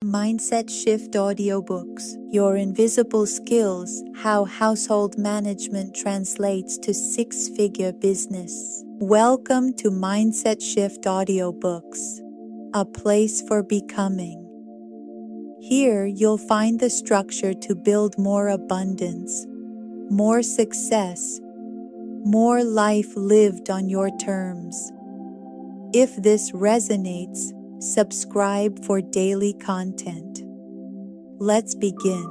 Mindset Shift Audiobooks, Your Invisible Skills, How Household Management Translates to Six-Figure Business. Welcome to Mindset Shift Audiobooks, a place for becoming. Here you'll find the structure to build more abundance, more success, more life lived on your terms. If this resonates, subscribe for daily content. Let's begin.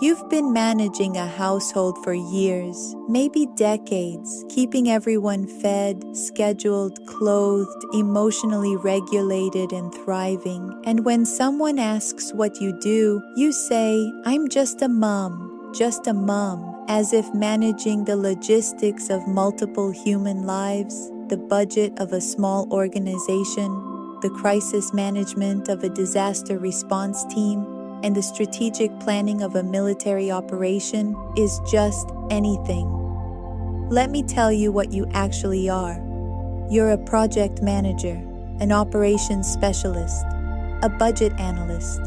You've been managing a household for years, maybe decades, keeping everyone fed, scheduled, clothed, emotionally regulated, and thriving. And when someone asks what you do, you say, "I'm just a mom, as if managing the logistics of multiple human lives, the budget of a small organization, the crisis management of a disaster response team, and the strategic planning of a military operation is just anything. Let me tell you what you actually are. You're a project manager, an operations specialist, a budget analyst,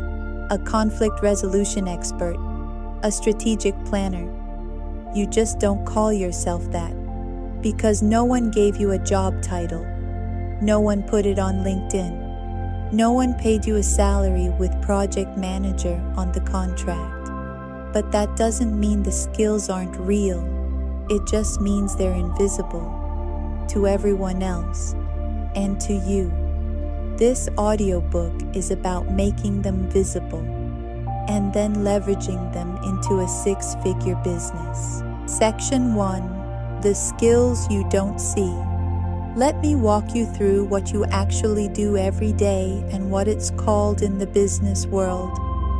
a conflict resolution expert, a strategic planner. You just don't call yourself that because no one gave you a job title. No one put it on LinkedIn. No one paid you a salary with project manager on the contract. But that doesn't mean the skills aren't real. It just means they're invisible to everyone else and to you. This audiobook is about making them visible and then leveraging them into a six-figure business. Section 1: The Skills You Don't See. Let me walk you through what you actually do every day and what it's called in the business world.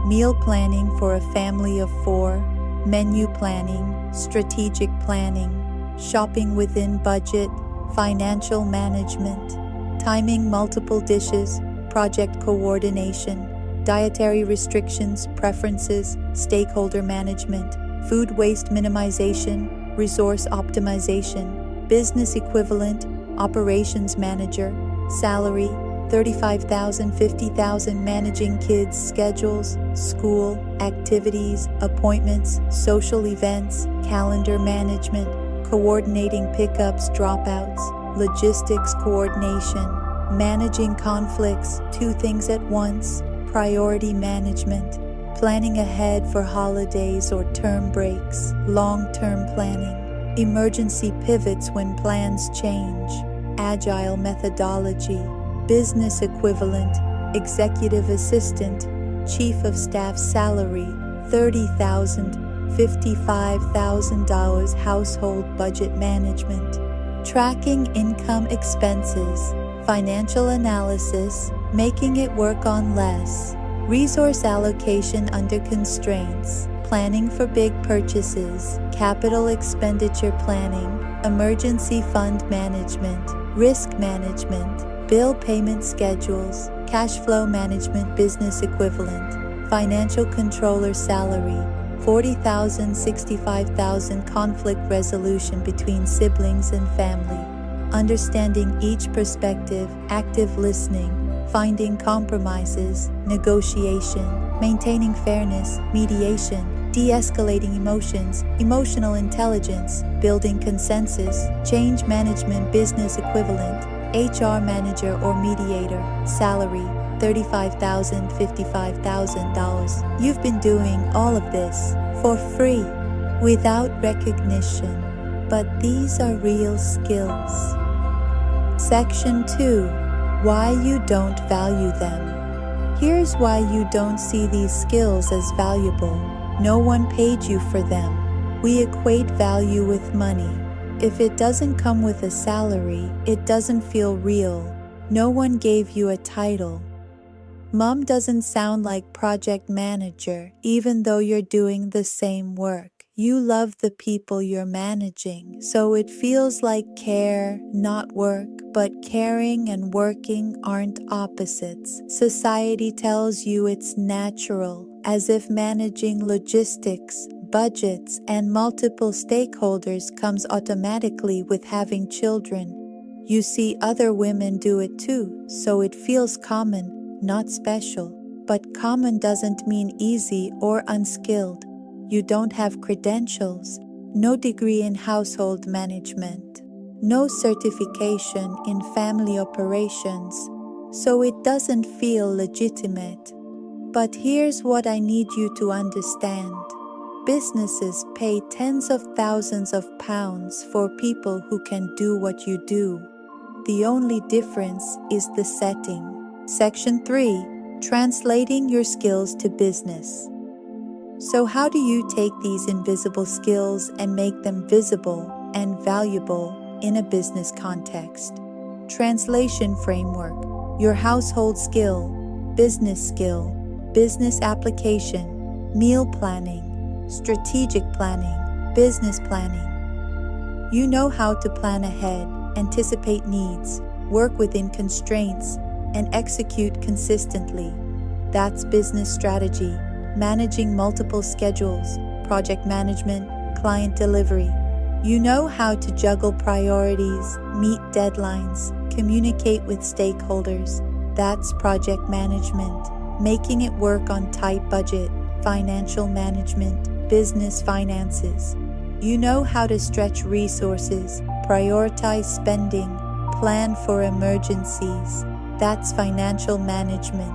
Meal planning for a family of 4, menu planning, strategic planning, shopping within budget, financial management, timing multiple dishes, project coordination, dietary restrictions, preferences, stakeholder management, food waste minimization, resource optimization, business equivalent, operations manager, salary, $35,000, $50,000, managing kids' schedules, school, activities, appointments, social events, calendar management, coordinating pickups, dropouts, logistics coordination, managing conflicts, 2 things at once, priority management, planning ahead for holidays or term breaks, long-term planning, emergency pivots when plans change, agile methodology, business equivalent, executive assistant, chief of staff salary, $30,000, $55,000, household budget management, tracking income expenses, financial analysis, making it work on less, resource allocation under constraints, planning for big purchases, capital expenditure planning, emergency fund management, risk management, bill payment schedules, cash flow management, business equivalent, financial controller salary, $40,000, $65,000, conflict resolution between siblings and family, understanding each perspective, active listening, finding compromises, negotiation, maintaining fairness, mediation, de-escalating emotions, emotional intelligence, building consensus, change management, business equivalent, HR manager or mediator, salary, $35,000, $55,000. You've been doing all of this for free, without recognition, but these are real skills. Section 2: Why you don't value them. Here's why you don't see these skills as valuable. No one paid you for them. We equate value with money. If it doesn't come with a salary, it doesn't feel real. No one gave you a title. Mom doesn't sound like project manager, even though you're doing the same work. You love the people you're managing, so it feels like care, not work. But caring and working aren't opposites. Society tells you it's natural, as if managing logistics, budgets, and multiple stakeholders comes automatically with having children. You see other women do it too, so it feels common, not special. But common doesn't mean easy or unskilled. You don't have credentials, no degree in household management, no certification in family operations, so it doesn't feel legitimate. But here's what I need you to understand. Businesses pay tens of thousands of pounds for people who can do what you do. The only difference is the setting. Section 3. Translating your skills to business. So how do you take these invisible skills and make them visible and valuable in a business context? Translation framework. Your household skill, business application, meal planning, strategic planning, business planning. You know how to plan ahead, anticipate needs, work within constraints, and execute consistently. That's business strategy, managing multiple schedules, project management, client delivery. You know how to juggle priorities, meet deadlines, communicate with stakeholders. That's project management, making it work on tight budget, financial management, business finances. You know how to stretch resources, prioritize spending, plan for emergencies. That's financial management,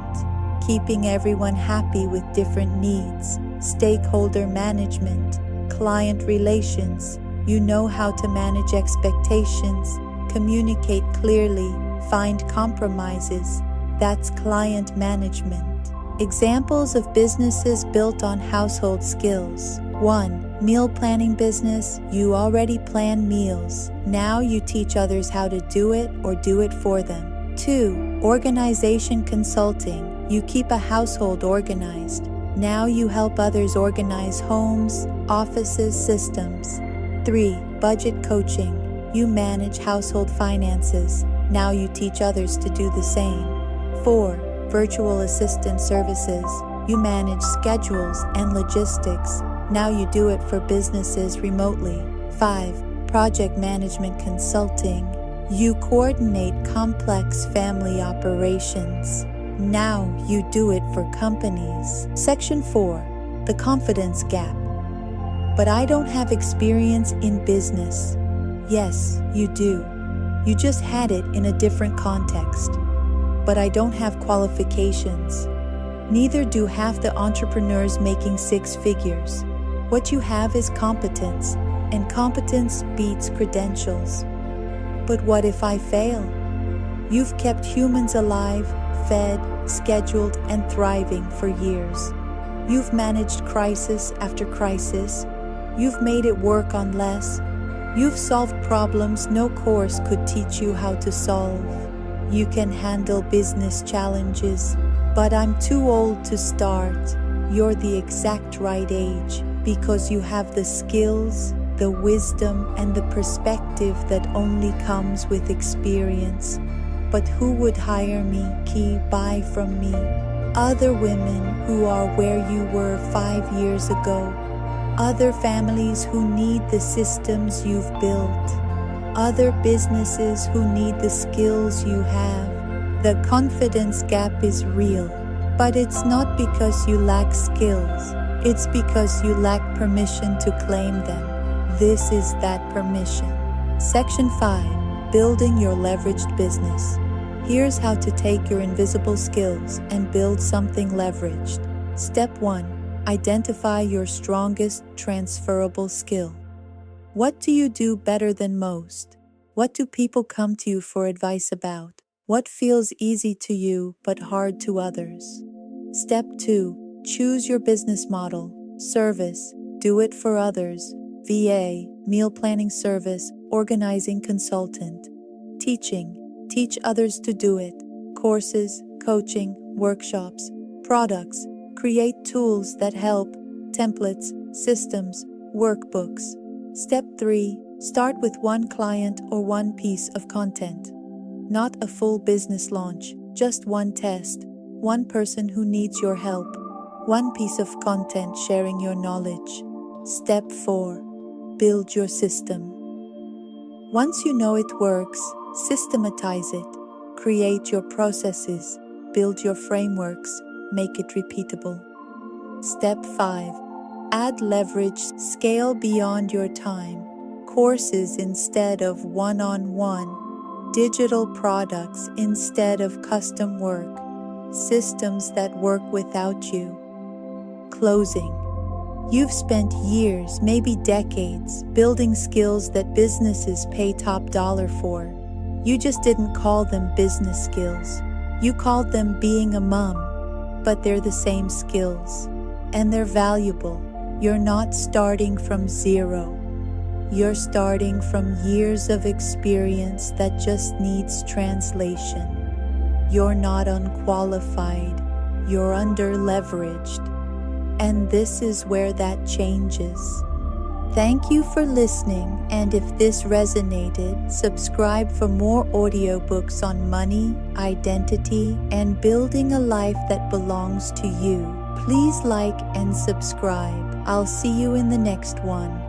keeping everyone happy with different needs, stakeholder management, client relations. You know how to manage expectations, communicate clearly, find compromises. That's client management. Examples of businesses built on household skills. 1. Meal planning business. You already plan meals. Now you teach others how to do it or do it for them. 2. Organization consulting. You keep a household organized. Now you help others organize homes, offices, systems. 3. Budget coaching. You manage household finances. Now you teach others to do the same. 4. Virtual assistant services. You manage schedules and logistics. Now you do it for businesses remotely. 5. Project management consulting. You coordinate complex family operations. Now you do it for companies. Section 4. The confidence gap. But I don't have experience in business. Yes, you do. You just had it in a different context. But I don't have qualifications. Neither do half the entrepreneurs making 6 figures. What you have is competence, and competence beats credentials. But what if I fail? You've kept humans alive, fed, scheduled, and thriving for years. You've managed crisis after crisis. You've made it work on less. You've solved problems no course could teach you how to solve. You can handle business challenges, but I'm too old to start. You're the exact right age because you have the skills, the wisdom, and the perspective that only comes with experience. But who would hire me, buy from me? Other women who are where you were 5 years ago. Other families who need the systems you've built. Other businesses who need the skills you have. The confidence gap is real, but it's not because you lack skills. It's because you lack permission to claim them. This is that permission. Section 5. Building your leveraged business. Here's how to take your invisible skills and build something leveraged. Step 1. Identify your strongest transferable skill. What do you do better than most? What do people come to you for advice about? What feels easy to you but hard to others? Step 2. Choose your business model. Service. Do it for others. VA, meal planning service, organizing consultant. Teaching. Teach others to do it. Courses, coaching, workshops, products. Create tools that help, templates, systems, workbooks. Step 3. Start with one client or one piece of content. Not a full business launch, just one test, one person who needs your help, one piece of content sharing your knowledge. Step 4. Build your system. Once you know it works, systematize it. Create your processes, build your frameworks, make it repeatable. Step 5. Add leverage. Scale beyond your time. Courses instead of one-on-one. Digital products instead of custom work. Systems that work without you. Closing. You've spent years, maybe decades, building skills that businesses pay top dollar for. You just didn't call them business skills. You called them being a mom, but they're the same skills, and they're valuable. You're not starting from zero. You're starting from years of experience that just needs translation. You're not unqualified. You're under-leveraged. And this is where that changes. Thank you for listening, and if this resonated, subscribe for more audiobooks on money, identity, and building a life that belongs to you. Please like and subscribe. I'll see you in the next one.